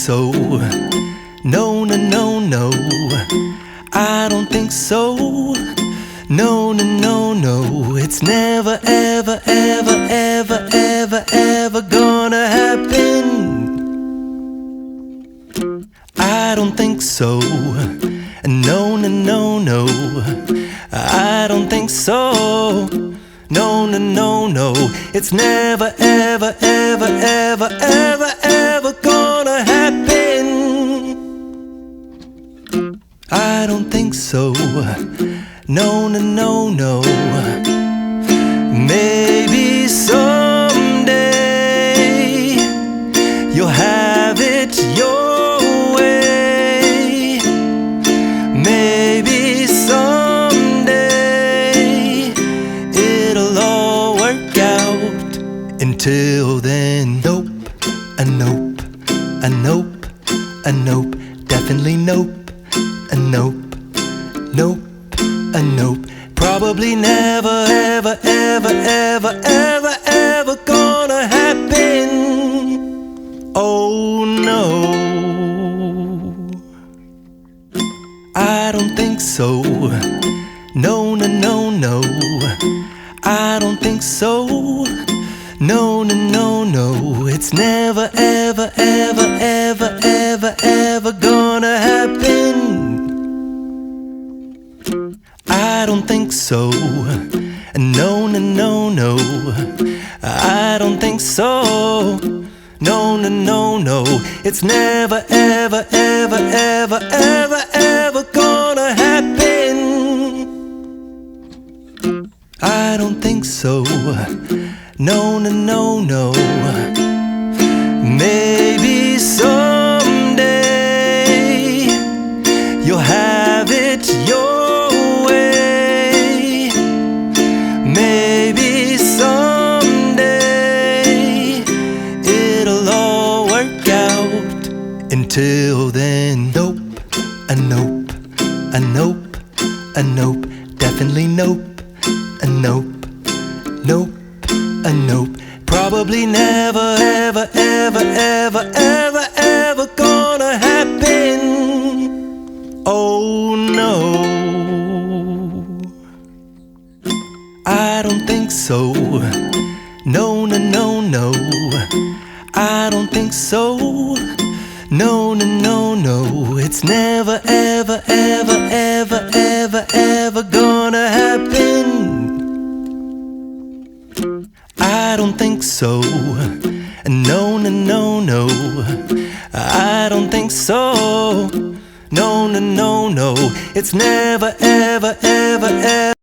so. No, no, no, no, I don't think so. No, no, no, no, it's never, ever, ever, ever, ever, ever gonna happen. I don't think so. No, no, no, no, I don't think so. No, no, no, no, it's never, ever, ever, ever, ever, ever gonna happen. I don't think so. No, no, no, no. Maybe someday you'll have it your way. Maybe someday it'll all work out. Until then, nope, a nope, a nope, a nope, definitely nope, a nope, nope, a nope. Probably never, ever, ever, ever, ever, ever gonna happen. Oh no, I don't think so. No, no, no, no, I don't think so. No, no, no, no, it's never, ever, ever, ever, ever, ever gonna happen. I don't think so. No, no, no, no, I don't think so. No, no, no, no, it's never, ever, ever, ever, ever, ever gonna happen. I don't think so. No, no, no, no. Maybe someday you'll have it your way. Maybe someday it'll all work out. Until then, nope, a nope, a nope, a nope, definitely nope, a nope, nope, a nope. Probably never, ever, ever, ever, ever, ever gonna happen. Oh no, I don't think so. No, no, no, no, I don't think so. No, no, no, no, it's never, ever, ever, ever, ever, ever gonna happen. I don't think so. No, no, no, no, I don't think so. No, no, no, no, it's never, ever, ever, ever.